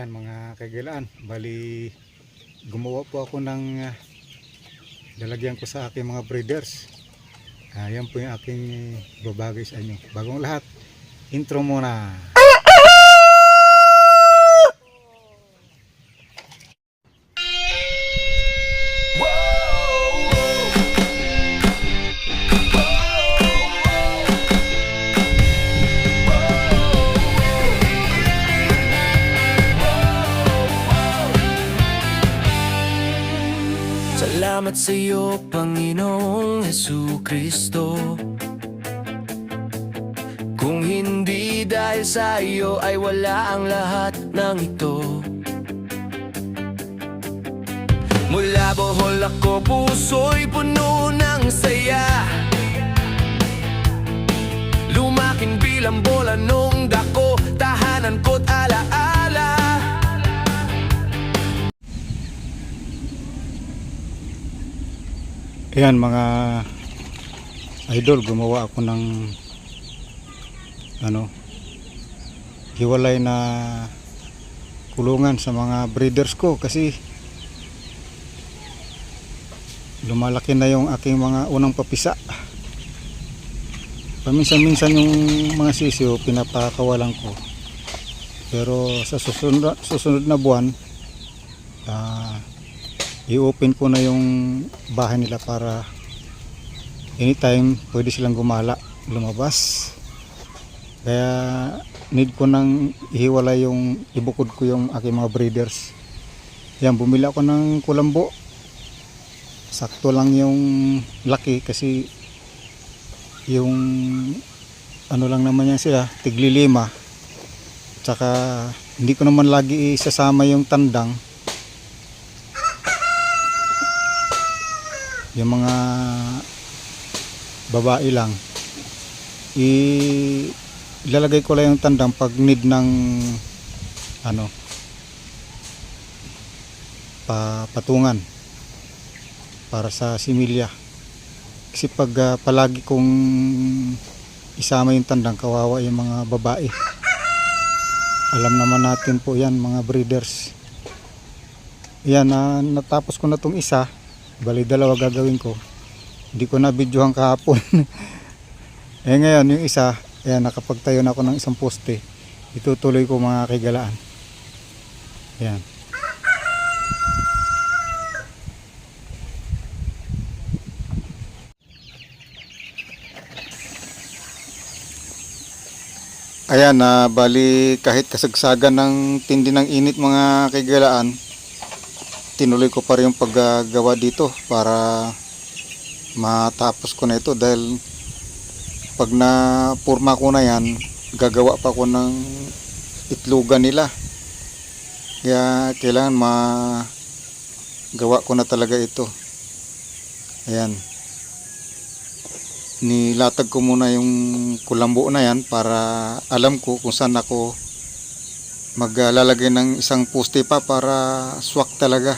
Ayan mga kaigilaan, bali gumawa po ako ng lalagyan ko sa aking mga breeders. Ayan po yung aking babagay sa inyo. Bagong lahat, intro muna. Salamat sa iyo, Panginoong Jesucristo. Kung hindi dahil sa iyo ay wala ang lahat ng ito. Mula Bohol ako, puso'y puno ng saya. Lumaking bilang bola nung dako, tahanan ko't alaala. Ayan mga idol, gumawa ako ng hiwalay na kulungan sa mga breeders ko kasi lumalaki na yung aking mga unang papisa. Paminsan-minsan yung mga sisiyo pinapakawalan ko, pero sa susunod na buwan i-open ko na yung bahay nila para anytime pwede silang lumabas. Kaya need ko nang ihiwalay yung ibukod ko yung aking mga breeders. Yan, bumili ako ng kulambo. Sakto lang yung laki kasi yung lang naman yan sila, tigli 5. Tsaka hindi ko naman lagi isasama yung tandang. Yung mga babae lang ilalagay ko lang yung tandang pag need ng patungan para sa similya. Kasi pag palagi kong isama yung tandang, kawawa yung mga babae. Alam naman natin po yan mga breeders. Yan, natapos ko na tong isa. Bali dalawa gagawin ko. Hindi ko na videohan kahapon. Ngayon yung isa, ayan, nakapagtayo na ako ng isang poste. Itutuloy ko mga kaigalaan. Ayan. Ayan, bali kahit kasagsagan ng tindi ng init mga kaigalaan, tinuloy ko pa rin yung paggawa dito para matapos ko na ito, dahil pag napurma ko na yan, gagawa pa ko ng itlogan nila. Kaya kailangan magawa ko na talaga ito. Ayan, nilatag ko muna yung kulambo na yan para alam ko kung saan ako maglalagay ng isang poste pa para swak talaga,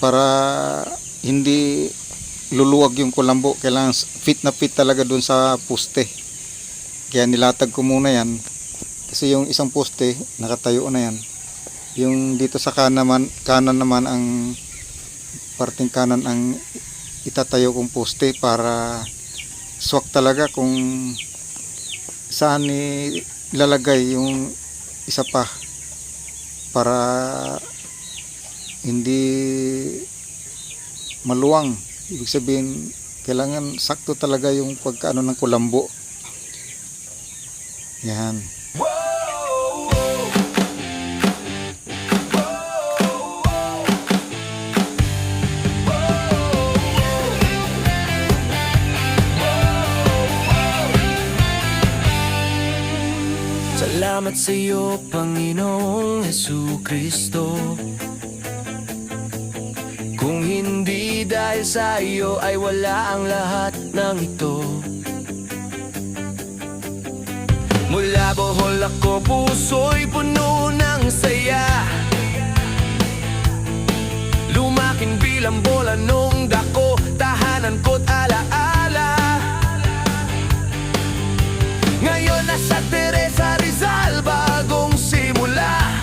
para hindi luluwag yung kulambo. Kailangan fit na fit talaga dun sa poste. Kaya nilatag ko muna yan kasi yung isang poste nakatayo na yan. Yung dito sa kanan naman ang parting kanan ang itatayo kong poste para swak talaga kung saan ilalagay yung isa pa, para hindi maluwang. Ibig sabihin kailangan sakto talaga yung pagkaano ng kulambo. Yan. Salamat sa iyo, Panginoong Jesucristo. Kung hindi dahil sa iyo ay wala ang lahat ng ito. Mula Bohol ako, puso'y puno ng saya. Lumaking bilang bola nung dako, tahanan ko't alaala. Ngayon nasa Teresa Rizal, bagong simula.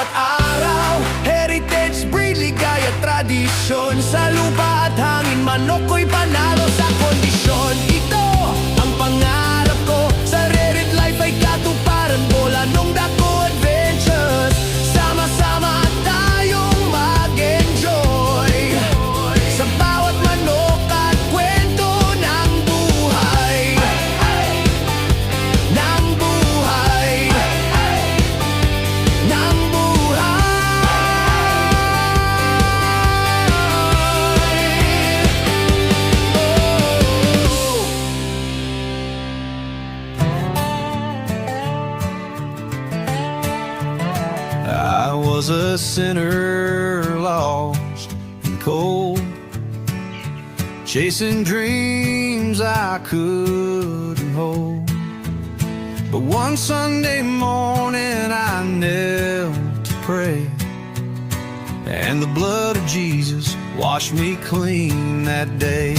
bawat araw. Heritage breed, ligaya, tradisyon. Sa lupa at hangin, manok ko'y panalo sa kondisyon. Ito ang pangarap ko, sa Reddit life ay katuparan. Bola nung dako adventures, sama-sama tayong mag-enjoy. Sa bawat manok at kwento ng buhay, ng buhay, ng I was a sinner, lost and cold, chasing dreams I couldn't hold. But one Sunday morning I knelt to pray, and the blood of Jesus washed me clean that day.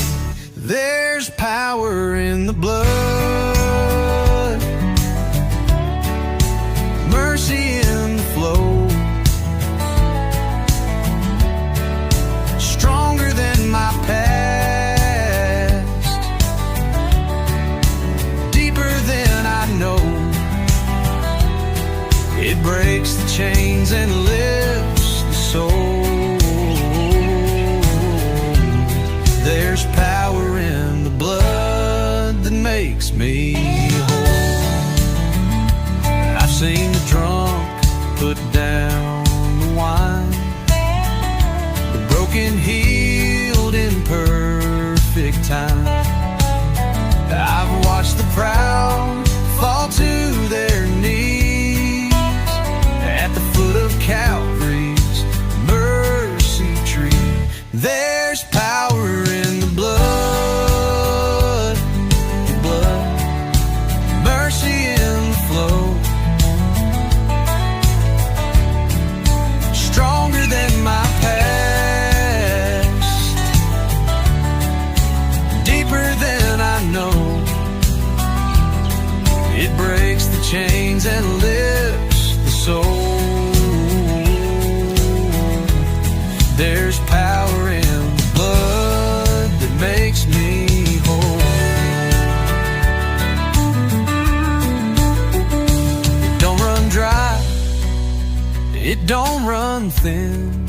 There's power in the blood, mercy in the flow, stronger than my past, deeper than I know. It breaks the chains and lifts the soul. There's power in the blood that makes me whole. I've seen the drunk put down the wine, the broken healed in perfect time. I've watched the proud fall to their knees at the foot of Calvary's mercy tree. There's power in the blood, mercy in the flow, stronger than my past, deeper than I know. It breaks the chains and lifts the soul. There's power in the blood that makes me whole. It don't run dry, it don't run thin.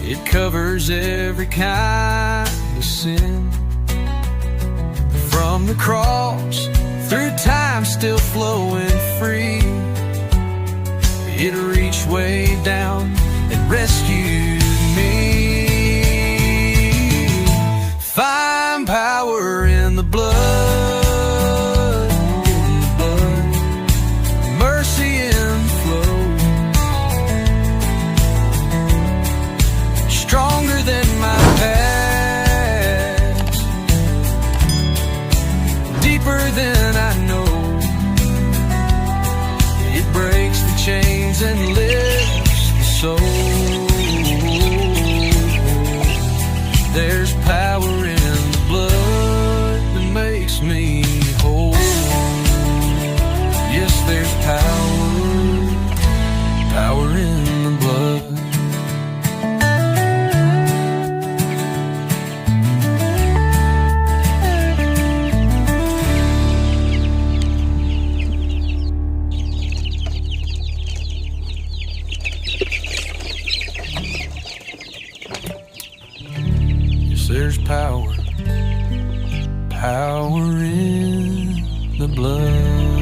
It covers every kind of sin. From the cross through time still flowing free, it reached way down and rescued me. Find power in the blood, mercy in the flow, stronger than my past, deeper than I know. It breaks the chains and lifts the soul. There's power in the blood that makes me whole. Yes, there's power in the blood. There's power in the blood.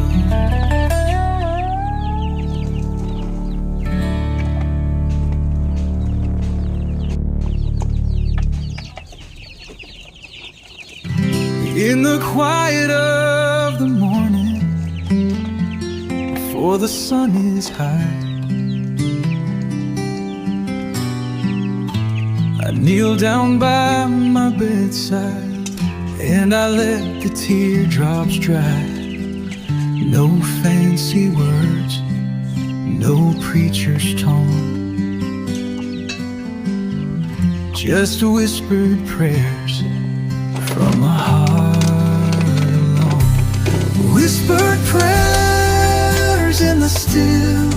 In the quiet of the morning, before the sun is high, I kneel down by my bedside and I let the teardrops dry. No fancy words, no preacher's tone, just whispered prayers from a heart alone. Whispered prayers in the still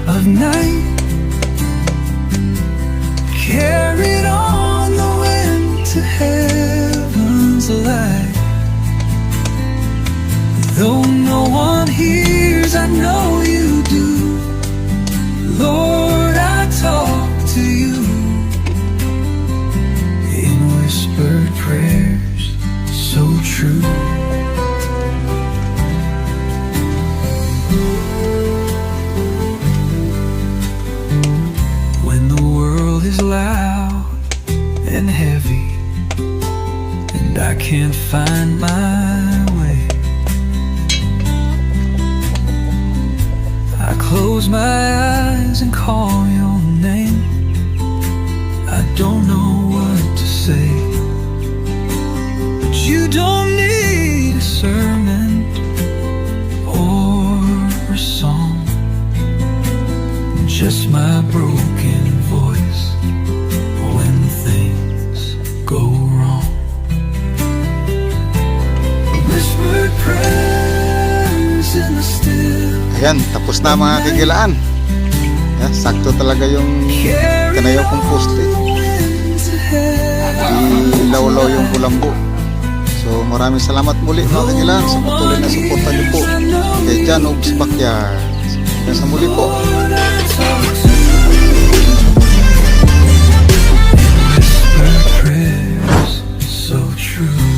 of night, carried on the wind to heaven's light. Though no one hears, I know you do. Lord, I talk to you in whispered prayers, so true. When the world is loud and heavy, and I can't find my way, I close my eyes and call your name. I don't know what to say, but you don't need a sermon or a song, just my broken voice when things go wrong. Whispered prayers in the still. Ayan, tapos na mga kagilaan. Ayan, sakto talaga yung kanayaw kong poste. Ilaw-law yung kulambo. So maraming salamat muli mga kagilaan sa patuloy na suporta niyo po kay John Obs Backyard. Hanggang sa muli po. Prayers so true.